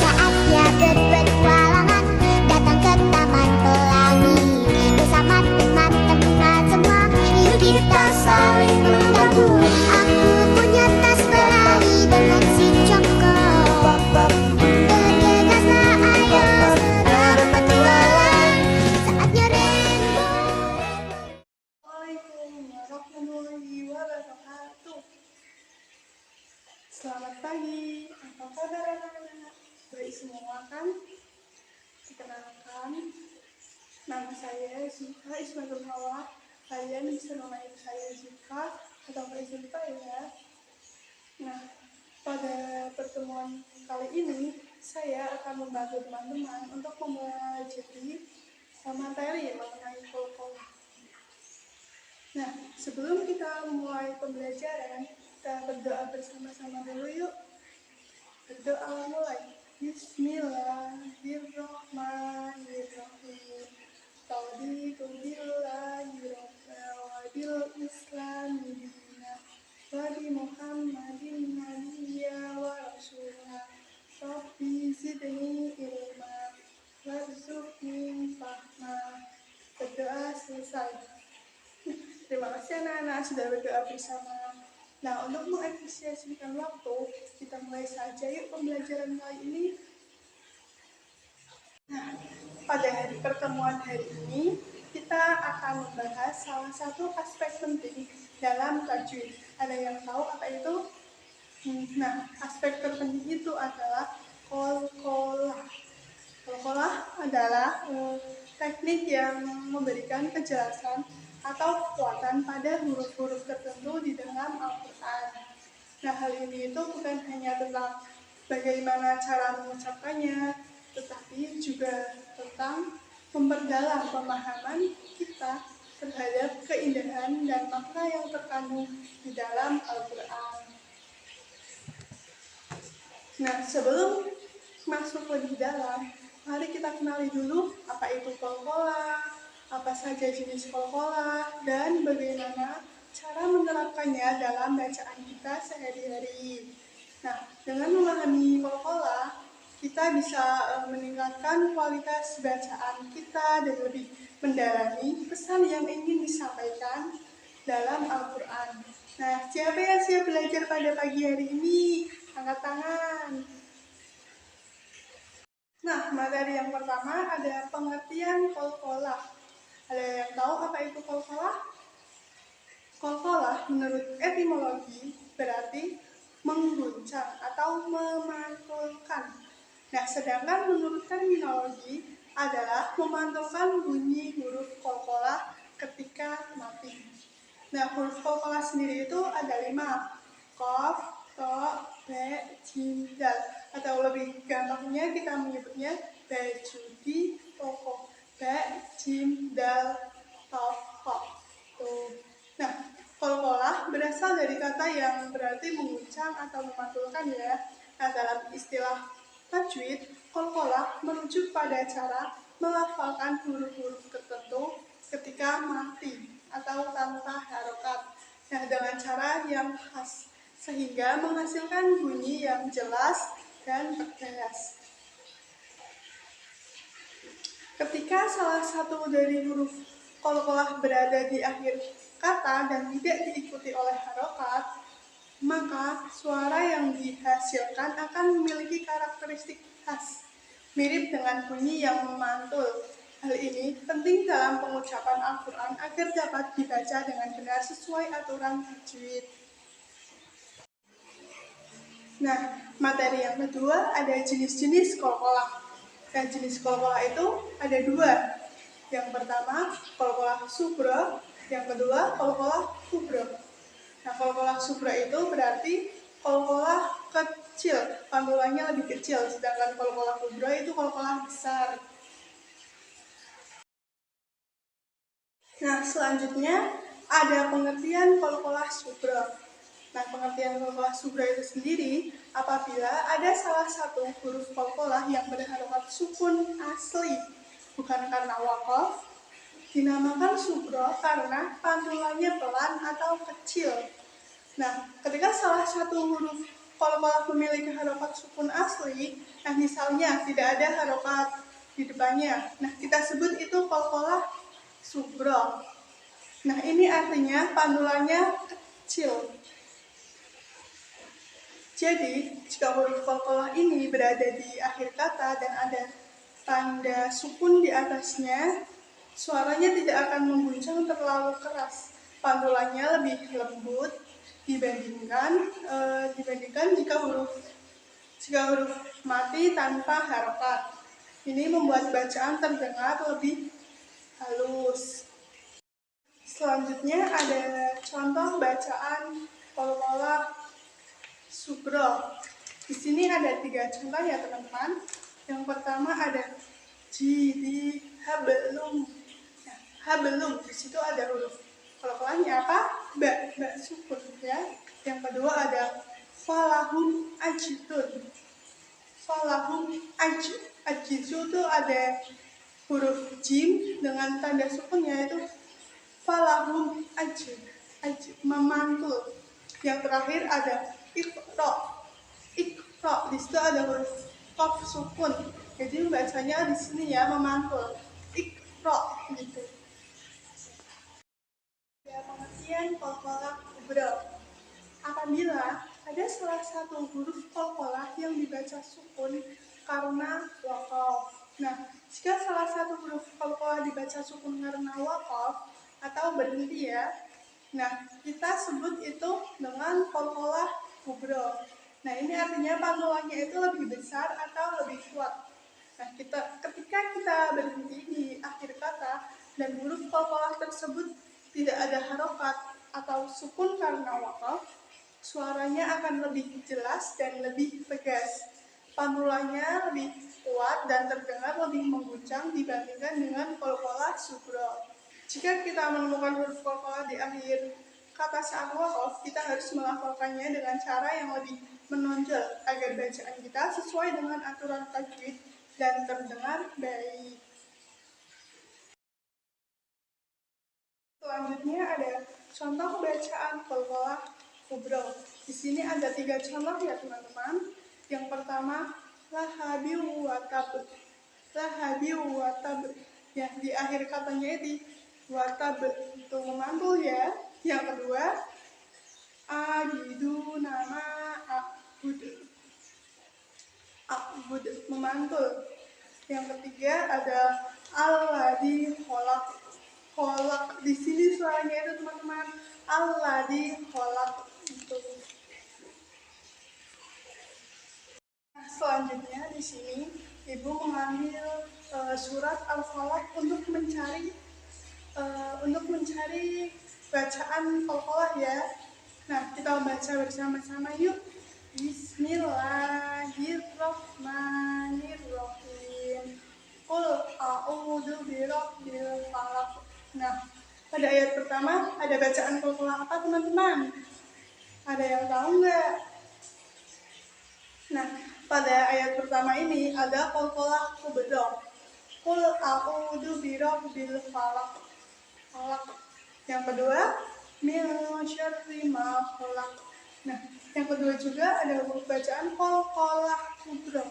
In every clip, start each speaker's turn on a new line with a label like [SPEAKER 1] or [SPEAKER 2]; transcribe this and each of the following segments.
[SPEAKER 1] Saatnya berpetualangan, datang ke taman pelangi. Bersama teman-teman semua, yuk kita saling membantu. Aku punya tas berlari dengan si Joko. Bergegaslah ayo berpetualang. Saatnya rainbow.
[SPEAKER 2] Assalamualaikum warahmatullahi wabarakatuh. Selamat pagi, apa kabar anak-anak? Baik semua kan? Perkenalkan, nama saya Zulfa Ismail Hawa. Kalian bisa memanggil saya Zulfa atau Mbak Zulfa ya. Nah, pada pertemuan kali ini saya akan membantu teman-teman untuk mempelajari materi mengenai kol-kolah. Nah, sebelum kita mulai pembelajaran, kita berdoa bersama-sama dulu yuk. Berdoa mulai. Bismillahirrahmanirrahim. Raditu billahi rabban wa bil islami dinan wa bi Muhammadin nabiyya wa rasulah. Rabbi zidni ilma warzuqni fahma. Berdoa selesai. Terima kasih anak-anak sudah berdoa bersama. Nah, untuk mengefisiensikan waktu, kita mulai saja yuk pembelajaran kali ini. Nah, pada pertemuan hari ini, kita akan membahas salah satu aspek penting dalam tajwid. Ada yang tahu apa itu? Nah, aspek terpenting itu adalah qalqalah. Qalqalah adalah teknik yang memberikan kejelasan atau kekuatan pada huruf-huruf tertentu di dalam Al-Quran. Nah, hal ini itu bukan hanya tentang bagaimana cara mengucapkannya, tetapi juga tentang memperdalam pemahaman kita terhadap keindahan dan makna yang terkandung di dalam Al-Quran. Nah, sebelum masuk lebih dalam, mari kita kenali dulu apa itu qalqalah, apa saja jenis qalqalah, dan bagaimana cara menerapkannya dalam bacaan kita sehari-hari. Nah, dengan memahami qalqalah, kita bisa meningkatkan kualitas bacaan kita dan lebih mendalami pesan yang ingin disampaikan dalam Al-Quran. Nah, siapa yang siap belajar pada pagi hari ini? Angkat tangan. Nah, materi yang pertama ada pengertian qalqalah. Ada yang tahu apa itu qalqalah? Qalqalah menurut etimologi berarti mengguncang atau memantulkan. Nah, sedangkan menurut terminologi adalah memantulkan bunyi huruf qalqalah ketika mati. Nah, huruf qalqalah sendiri itu ada 5. Qaf, to, be, jim, dal. Atau lebih gampangnya kita menyebutnya bajudi, toko. Ba, jim, dal, toko. Tuh. Nah, qalqalah berasal dari kata yang berarti menguncang atau memantulkan ya. Nah, dalam istilah tajwid, qalqalah merujuk pada cara melafalkan huruf-huruf tertentu ketika mati atau tanpa harokat. Nah, dengan cara yang khas sehingga menghasilkan bunyi yang jelas dan tegas. Ketika salah satu dari huruf qalqalah berada di akhir kata dan tidak diikuti oleh harokat, maka suara yang dihasilkan akan memiliki karakteristik khas, mirip dengan bunyi yang memantul. Hal ini penting dalam pengucapan Al-Quran agar dapat dibaca dengan benar sesuai aturan tajwid. Nah, materi yang kedua ada jenis-jenis qalqalah. Dan jenis qalqalah itu ada 2. Yang pertama, qalqalah sughra, yang kedua, qalqalah kubra. Nah, qalqalah sughra itu berarti qalqalah kecil, pantulannya lebih kecil, sedangkan qalqalah kubra itu qalqalah besar. Nah, selanjutnya ada pengertian qalqalah sughra. Nah, pengertian qalqalah sughra itu sendiri apabila ada salah satu huruf qalqalah yang berharokat sukun asli, bukan karena waqaf, dinamakan sughra karena pantulannya pelan atau kecil. Nah, ketika salah satu huruf kol-kolah memiliki harokat sukun asli, nah misalnya tidak ada harokat di depannya, nah kita sebut itu kol-kolah subro. Nah ini artinya pandulannya kecil. Jadi jika huruf kol-kolah ini berada di akhir kata dan ada tanda sukun di atasnya, suaranya tidak akan mengguncang terlalu keras. Pandulannya lebih lembut dibandingkan jika huruf mati tanpa harokat. Ini membuat bacaan terdengar lebih halus. Selanjutnya ada contoh bacaan kol-kolah subro. Di sini ada 3 contoh ya teman-teman. Yang pertama ada di habelum. Nah, habelum di situ ada huruf kol-kolahnya apa? Ba sukun ya. Yang kedua ada falahum ajitun. Falahum ajitu itu ada huruf jim dengan tanda sukunnya itu falahum ajid memantul. Yang terakhir ada ikro. Di situ ada huruf qaf sukun. Jadi bacanya di sini ya memantul. Ikro gitu. Ya, pengertian kol-kolah kubro. Apabila ada salah satu huruf kol-kolah yang dibaca sukun karena waqaf. Nah, jika salah satu huruf kol-kolah dibaca sukun karena waqaf atau berhenti ya, nah kita sebut itu dengan kol-kolah kubro. Nah ini artinya pantulannya itu lebih besar atau lebih kuat. Nah ketika kita berhenti di akhir kata dan huruf kol-kolah tersebut tidak ada harokat atau sukun karena waqaf, suaranya akan lebih jelas dan lebih tegas. Pantulannya lebih kuat dan terdengar lebih mengguncang dibandingkan dengan kol-kolah subro. Jika kita menemukan huruf kol-kolah di akhir kata saat waqaf, kita harus melafalkannya dengan cara yang lebih menonjol agar bacaan kita sesuai dengan aturan tajwid dan terdengar baik. Selanjutnya ada contoh bacaan kol-kolah kubro. Di sini ada 3 contoh ya teman-teman. Yang pertama lahabi watab. Lahabi watab. Ya, di akhir katanya ini watab itu memantul ya. Yang kedua abidu nama akbud memantul. Yang ketiga ada alladzi kholaq. Di sini suaranya itu teman-teman alladzi kholaq itu. Nah, selanjutnya di sini Ibu mengambil surat Al-Falaq untuk mencari bacaan kol-kolah ya. Nah, kita baca bersama-sama yuk. Bismillahirrahmanirrahim. Qul a'udzu birabbil falaq. Nah, pada ayat pertama ada bacaan kol-kolah apa teman-teman? Ada yang tahu nggak? Nah, pada ayat pertama ini ada kol-kolah kubro. Qul a'udzu birabbil falaq. Yang kedua min syarri ma khalaq. Nah, yang kedua juga ada bacaan kol-kolah kubro.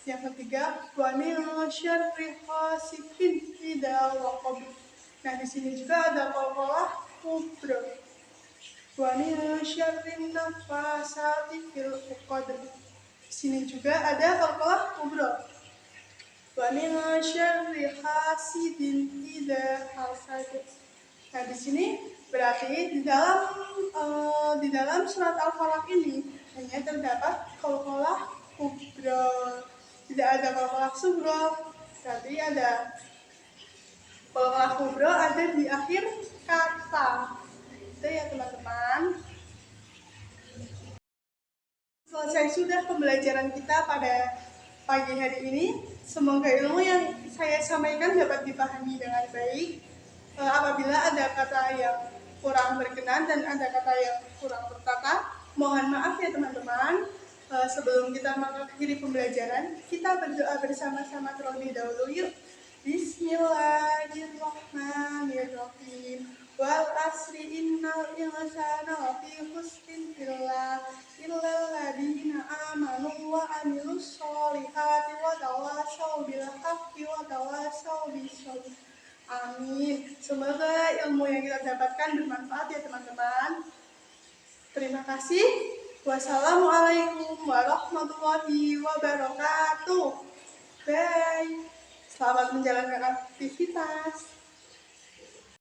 [SPEAKER 2] Yang ketiga wa min syarri hasidin idza waqab. Nah, di sini juga ada kol-kolah kubro. Wa min syarri nafasati fil uqad. Di sini juga ada kol-kolah kubro. Wa min syarri hasidin idza hasad. Nah, di sini berarti di dalam surat Al-Falaq ini hanya terdapat kol-kolah kubro, tidak ada kol-kolah subro. Berarti ada kol-kolah kubro ada di akhir kata. Itu ya teman-teman. Selesai sudah pembelajaran kita pada pagi hari ini. Semoga ilmu yang saya sampaikan dapat dipahami dengan baik. Apabila ada kata yang kurang berkenan dan ada kata yang kurang tertata, mohon maaf ya teman-teman. Sebelum kita mengakhiri pembelajaran, kita berdoa bersama-sama terlebih dahulu yuk. Bismillahirrahmanirrahim. wal asri innal insana lafi khusrin illal ladzina amanu wa amilus solihati wa tawassaw bil haqqi wa tawassaw bis sabr. Amin. Semoga ilmu yang kita dapatkan bermanfaat ya teman-teman. Terima kasih. Wassalamualaikum warahmatullahi wabarakatuh. Bye. Selamat menjalankan aktivitas.